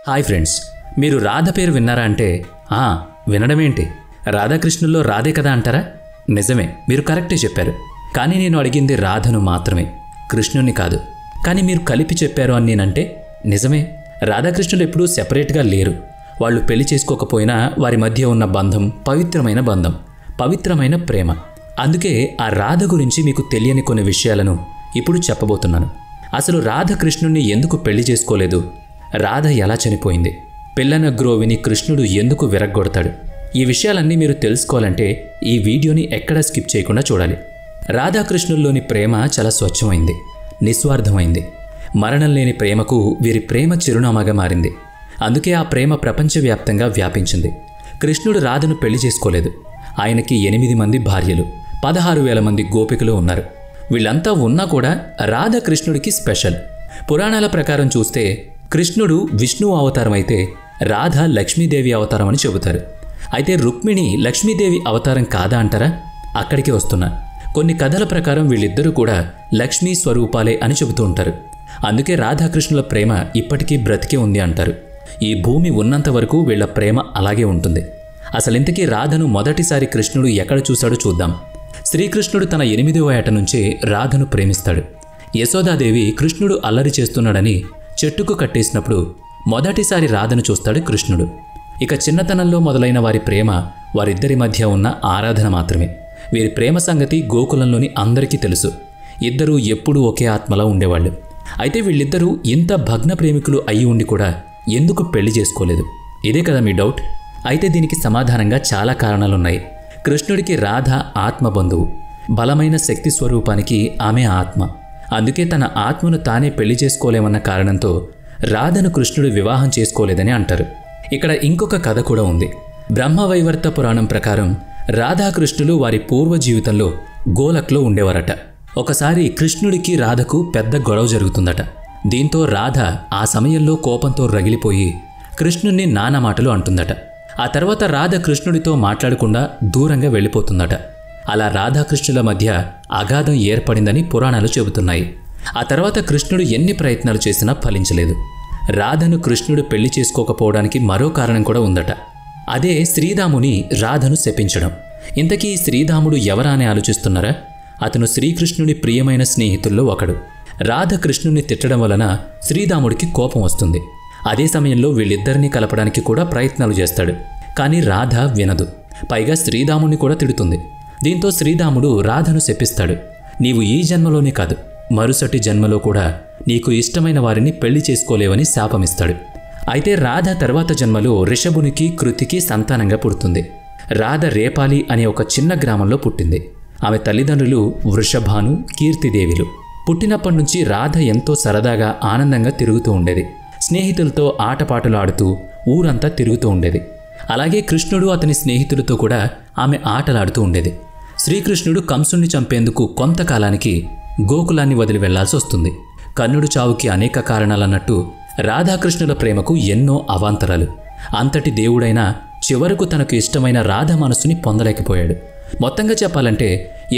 Hi friends, మీరు రాధ పేరు విన్నారా అంటే వినడమేంటి, రాధాకృష్ణుల్లో రాధే కదా అంటారా? నిజమే, మీరు కరెక్టే చెప్పారు. కానీ నేను అడిగింది రాధను మాత్రమే, కృష్ణుని కాదు. కానీ మీరు కలిపి చెప్పారు అని నేనంటే నిజమే. రాధాకృష్ణులు ఎప్పుడూ సెపరేట్గా లేరు. వాళ్ళు పెళ్లి చేసుకోకపోయినా వారి మధ్య ఉన్న బంధం పవిత్రమైన బంధం, పవిత్రమైన ప్రేమ. అందుకే ఆ రాధ గురించి మీకు తెలియని కొన్ని విషయాలను ఇప్పుడు చెప్పబోతున్నాను. అసలు రాధ కృష్ణుణ్ణి ఎందుకు పెళ్లి చేసుకోలేదు? రాధ ఎలా చనిపోయింది? పిల్లన గ్రోవిని కృష్ణుడు ఎందుకు విరగ్గొడతాడు? ఈ విషయాలన్నీ మీరు తెలుసుకోవాలంటే ఈ వీడియోని ఎక్కడా స్కిప్ చేయకుండా చూడాలి. రాధాకృష్ణుల్లోని ప్రేమ చాలా స్వచ్ఛమైంది, నిస్వార్థమైంది. మరణం లేని ప్రేమకు వీరి ప్రేమ చిరునామాగా మారింది. అందుకే ఆ ప్రేమ ప్రపంచవ్యాప్తంగా వ్యాపించింది. కృష్ణుడు రాధను పెళ్లి చేసుకోలేదు. ఆయనకి 8 మంది భార్యలు, 16,000 మంది గోపికలు ఉన్నారు. వీళ్ళంతా ఉన్నా కూడా రాధ కృష్ణుడికి స్పెషల్. పురాణాల ప్రకారం చూస్తే కృష్ణుడు విష్ణువు అవతారం అయితే రాధ లక్ష్మీదేవి అవతారం అని చెబుతారు. అయితే రుక్మిణి లక్ష్మీదేవి అవతారం కాదా అంటారా? అక్కడికి వస్తున్నా. కొన్ని కథల ప్రకారం వీళ్ళిద్దరూ కూడా లక్ష్మీ స్వరూపాలే అని చెబుతూ ఉంటారు. అందుకే రాధాకృష్ణుల ప్రేమ ఇప్పటికీ బ్రతికే ఉంది అంటారు. ఈ భూమి ఉన్నంత వరకు వీళ్ల ప్రేమ అలాగే ఉంటుంది. అసలింతకీ రాధను మొదటిసారి కృష్ణుడు ఎక్కడ చూశాడో చూద్దాం. శ్రీకృష్ణుడు తన 8వ ఏట నుంచే రాధను ప్రేమిస్తాడు. యశోదాదేవి కృష్ణుడు అల్లరి చేస్తున్నాడని చెట్టుకు కట్టేసినప్పుడు మొదటిసారి రాధను చూస్తాడు కృష్ణుడు. ఇక చిన్నతనంలో మొదలైన వారి ప్రేమ వారిద్దరి మధ్య ఉన్న ఆరాధన మాత్రమే. వీరి ప్రేమ సంగతి గోకులంలోని అందరికీ తెలుసు. ఇద్దరూ ఎప్పుడూ ఒకే ఆత్మలా ఉండేవాళ్ళు. అయితే వీళ్ళిద్దరూ ఇంత భగ్న ప్రేమికులు అయి ఉండి కూడా ఎందుకు పెళ్లి చేసుకోలేదు? ఇదే కదా మీ డౌట్? అయితే దీనికి సమాధానంగా చాలా కారణాలున్నాయి. కృష్ణుడికి రాధ ఆత్మబంధువు, బలమైన శక్తి స్వరూపానికి ఆమె ఆత్మ. అందుకే తన ఆత్మను తానే పెళ్లి చేసుకోలేమన్న కారణంతో రాధను కృష్ణుడు వివాహం చేసుకోలేదని అంటారు. ఇక్కడ ఇంకొక కథ కూడా ఉంది. బ్రహ్మవైవర్త పురాణం ప్రకారం రాధాకృష్ణులు వారి పూర్వ జీవితంలో గోలక్లో ఉండేవారట. ఒకసారి కృష్ణుడికి రాధకు పెద్ద గొడవ జరుగుతుందట. దీంతో రాధ ఆ సమయంలో కోపంతో రగిలిపోయి కృష్ణుణ్ణి నానా మాటలు అంటుందట. ఆ తర్వాత రాధ కృష్ణుడితో మాట్లాడకుండా దూరంగా వెళ్ళిపోతుందట. అలా రాధాకృష్ణుల మధ్య అగాధం ఏర్పడిందని పురాణాలు చెబుతున్నాయి. ఆ తర్వాత కృష్ణుడు ఎన్ని ప్రయత్నాలు చేసినా ఫలించలేదు. రాధను కృష్ణుడు పెళ్లి చేసుకోకపోవడానికి మరో కారణం కూడా ఉందట. అదే శ్రీరాముని రాధను శపించడం. ఇంతకీ శ్రీరాముడు ఎవరా అని ఆలోచిస్తున్నారా? అతను శ్రీకృష్ణుడి ప్రియమైన స్నేహితుల్లో ఒకడు. రాధ కృష్ణుడిని తిట్టడం వలన శ్రీరాముడికి కోపం వస్తుంది. అదే సమయంలో వీళ్ళిద్దరినీ కలపడానికి కూడా ప్రయత్నాలు చేస్తాడు. కానీ రాధ వినదు. పైగా శ్రీరాముని కూడా తిడుతుంది. దీంతో శ్రీరాముడు రాధను శపిస్తాడు. నీవు ఈ జన్మలోనే కాదు, మరుసటి జన్మలో కూడా నీకు ఇష్టమైన వారిని పెళ్లి చేసుకోలేవని శాపమిస్తాడు. అయితే రాధ తర్వాత జన్మలో రిషభునికి కృతికి సంతానంగా పుడుతుంది. రాధ రేపాలి అనే ఒక చిన్న గ్రామంలో పుట్టింది. ఆమె తల్లిదండ్రులు వృషభాను, కీర్తిదేవిలు. పుట్టినప్పటి నుంచి రాధ ఎంతో సరదాగా ఆనందంగా తిరుగుతూ ఉండేది. స్నేహితులతో ఆటపాటలు ఆడుతూ ఊరంతా తిరుగుతూ ఉండేది. అలాగే కృష్ణుడు అతని స్నేహితులతో కూడా ఆమె ఆటలాడుతూ ఉండేది. శ్రీకృష్ణుడు కంసుణ్ణి చంపేందుకు కొంతకాలానికి గోకులాన్ని వదిలి వెళ్లాల్సి వస్తుంది. కర్ణుడు చావుకి అనేక కారణాలన్నట్టు రాధాకృష్ణుల ప్రేమకు ఎన్నో అవాంతరాలు. అంతటి దేవుడైనా చివరకు తనకు ఇష్టమైన రాధ మనసుని పొందలేకపోయాడు. మొత్తంగా చెప్పాలంటే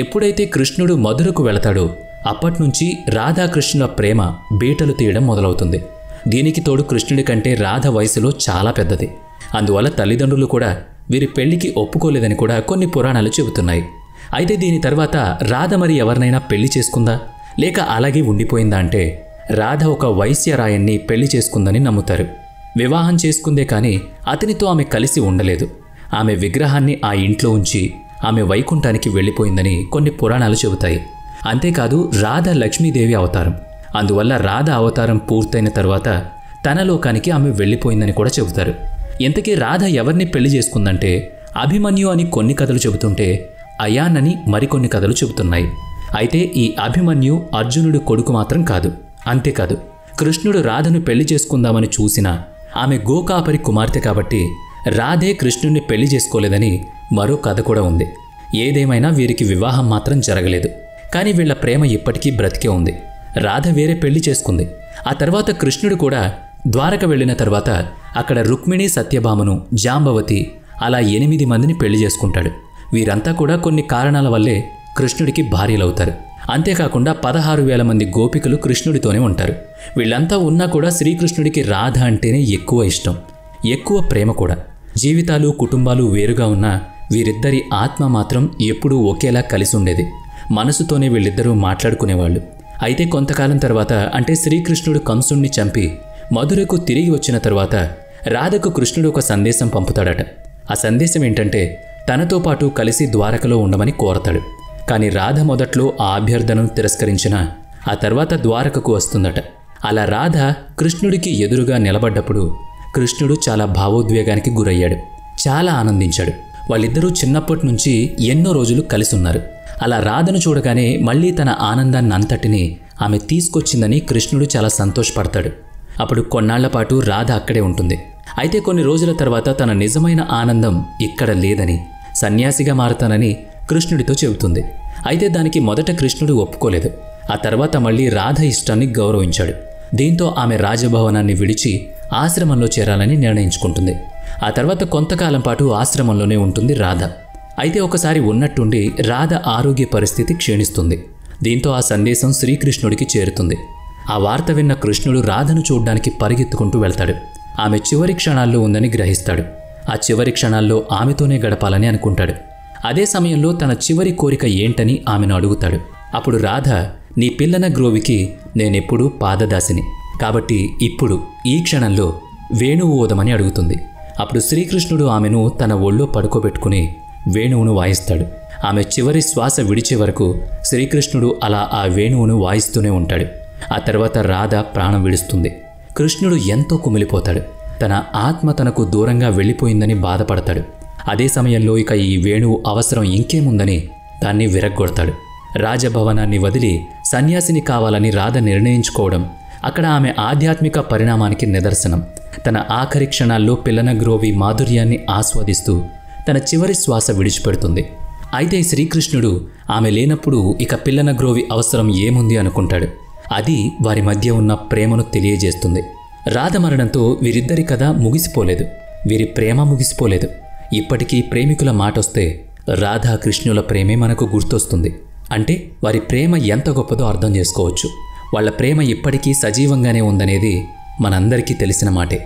ఎప్పుడైతే కృష్ణుడు మధురకు వెళతాడో అప్పట్నుంచి రాధాకృష్ణుల ప్రేమ బీటలు తీయడం మొదలవుతుంది. దీనికి తోడు కృష్ణుడి కంటే రాధ వయసులో చాలా పెద్దది. అందువల్ల తల్లిదండ్రులు కూడా వీరి పెళ్లికి ఒప్పుకోలేదని కూడా కొన్ని పురాణాలు చెబుతున్నాయి. అయితే దీని తర్వాత రాధ మరి ఎవరినైనా పెళ్లి చేసుకుందా, లేక అలాగే ఉండిపోయిందా అంటే రాధ ఒక వైశ్యరాయన్ని పెళ్లి చేసుకుందని నమ్ముతారు. వివాహం చేసుకుందే కానీ అతనితో ఆమె కలిసి ఉండలేదు. ఆమె విగ్రహాన్ని ఆ ఇంట్లో ఉంచి ఆమె వైకుంఠానికి వెళ్ళిపోయిందని కొన్ని పురాణాలు చెబుతాయి. అంతేకాదు రాధ లక్ష్మీదేవి అవతారం. అందువల్ల రాధ అవతారం పూర్తయిన తర్వాత తన లోకానికి ఆమె వెళ్ళిపోయిందని కూడా చెబుతారు. ఇంతకీ రాధ ఎవరిని పెళ్లి చేసుకుందంటే అభిమన్యు అని కొన్ని కథలు చెబుతుంటే అయాన్ అని మరికొన్ని కథలు చెబుతున్నాయి. అయితే ఈ అభిమన్యు అర్జునుడి కొడుకు మాత్రం కాదు. అంతేకాదు కృష్ణుడు రాధను పెళ్లి చేసుకుందామని చూసినా ఆమె గోకాపరి కుమార్తె కాబట్టి రాధే కృష్ణుడిని పెళ్లి చేసుకోలేదని మరో కథ కూడా ఉంది. ఏదేమైనా వీరికి వివాహం మాత్రం జరగలేదు. కానీ వీళ్ల ప్రేమ ఇప్పటికీ బ్రతికే ఉంది. రాధ వేరే పెళ్లి చేసుకుంది. ఆ తర్వాత కృష్ణుడు కూడా ద్వారక వెళ్ళిన తర్వాత అక్కడ రుక్మిణి, సత్యభామను, జాంబవతి అలా 8 మందిని పెళ్లి చేసుకుంటాడు. వీరంతా కూడా కొన్ని కారణాల వల్లే కృష్ణుడికి భార్యలవుతారు. అంతేకాకుండా 16,000 మంది గోపికలు కృష్ణుడితోనే ఉంటారు. వీళ్ళంతా ఉన్నా కూడా శ్రీకృష్ణుడికి రాధ అంటేనే ఎక్కువ ఇష్టం, ఎక్కువ ప్రేమ కూడా. జీవితాలు కుటుంబాలు వేరుగా ఉన్నా వీరిద్దరి ఆత్మ మాత్రం ఎప్పుడూ ఒకేలా కలిసి ఉండేది. మనసుతోనే వీళ్ళిద్దరూ మాట్లాడుకునేవాళ్ళు. అయితే కొంతకాలం తర్వాత, అంటే శ్రీకృష్ణుడు కంసుణ్ణి చంపి మధురకు తిరిగి వచ్చిన తర్వాత రాధకు కృష్ణుడు ఒక సందేశం పంపుతాడట. ఆ సందేశం ఏంటంటే తనతో పాటు కలిసి ద్వారకలో ఉండమని కోరతాడు. కానీ రాధ మొదట్లో ఆ అభ్యర్థనను తిరస్కరించిన ఆ తర్వాత ద్వారకకు వస్తుందట. అలా రాధ కృష్ణుడికి ఎదురుగా నిలబడ్డప్పుడు కృష్ణుడు చాలా భావోద్వేగానికి గురయ్యాడు, చాలా ఆనందించాడు. వాళ్ళిద్దరూ చిన్నప్పటి నుంచి ఎన్నో రోజులు కలిసి ఉన్నారు. అలా రాధను చూడగానే మళ్ళీ తన ఆనందాన్ని అంతటినీ ఆమె తీసుకొచ్చిందని కృష్ణుడు చాలా సంతోషపడతాడు. అప్పుడు కొన్నాళ్ల పాటు రాధ అక్కడే ఉంటుంది. అయితే కొన్ని రోజుల తర్వాత తన నిజమైన ఆనందం ఇక్కడ లేదని, సన్యాసిగా మారతానని కృష్ణుడితో చెబుతుంది. అయితే దానికి మొదట కృష్ణుడు ఒప్పుకోలేదు. ఆ తర్వాత మళ్ళీ రాధ ఇష్టాన్ని గౌరవించాడు. దీంతో ఆమె రాజభవనాన్ని విడిచి ఆశ్రమంలో చేరాలని నిర్ణయించుకుంటుంది. ఆ తర్వాత కొంతకాలం పాటు ఆశ్రమంలోనే ఉంటుంది రాధ. అయితే ఒకసారి ఉన్నట్టుండి రాధ ఆరోగ్య పరిస్థితి క్షీణిస్తుంది. దీంతో ఆ సందేశం శ్రీకృష్ణుడికి చేరుతుంది. ఆ వార్త విన్న కృష్ణుడు రాధను చూడ్డానికి పరిగెత్తుకుంటూ వెళ్తాడు. ఆమె చివరి క్షణాల్లో ఉందని గ్రహిస్తాడు. ఆ చివరి క్షణాల్లో ఆమెతోనే గడపాలని అనుకుంటాడు. అదే సమయంలో తన చివరి కోరిక ఏంటని ఆమెను అడుగుతాడు. అప్పుడు రాధ, నీ పిల్లన గ్రోవికి నేనెప్పుడూ పాదదాసిని, కాబట్టి ఇప్పుడు ఈ క్షణంలో వేణువు ఊదమని అడుగుతుంది. అప్పుడు శ్రీకృష్ణుడు ఆమెను తన ఒళ్ళో పడుకోబెట్టుకుని వేణువును వాయిస్తాడు. ఆమె చివరి శ్వాస విడిచే వరకు శ్రీకృష్ణుడు అలా ఆ వేణువును వాయిస్తూనే ఉంటాడు. ఆ తర్వాత రాధ ప్రాణం విడుస్తుంది. కృష్ణుడు ఎంతో కుమిలిపోతాడు. తన ఆత్మ తనకు దూరంగా వెళ్ళిపోయిందని బాధపడతాడు. అదే సమయంలో ఇక ఈ వేణువు అవసరం ఇంకేముందని దాన్ని విరగ్గొడతాడు. రాజభవనాన్ని వదిలి సన్యాసిని కావాలని రాధ నిర్ణయించుకోవడం అక్కడ ఆమె ఆధ్యాత్మిక పరిణామానికి నిదర్శనం. తన ఆఖరి క్షణాల్లో పిల్లనగ్రోవి మాధుర్యాన్ని ఆస్వాదిస్తూ తన చివరి శ్వాస విడిచిపెడుతుంది. అయితే శ్రీకృష్ణుడు ఆమె లేనప్పుడు ఇక పిల్లనగ్రోవి అవసరం ఏముంది అనుకుంటాడు. అది వారి మధ్య ఉన్న ప్రేమను తెలియజేస్తుంది. రాధ మరణంతో వీరిద్దరి కథ ముగిసిపోలేదు, వీరి ప్రేమ ముగిసిపోలేదు. ఇప్పటికీ ప్రేమికుల మాటొస్తే రాధా కృష్ణుల ప్రేమే మనకు గుర్తొస్తుంది. అంటే వారి ప్రేమ ఎంత గొప్పదో అర్థం చేసుకోవచ్చు. వాళ్ళ ప్రేమ ఇప్పటికీ సజీవంగానే ఉందనేది మనందరికీ తెలిసిన మాటే.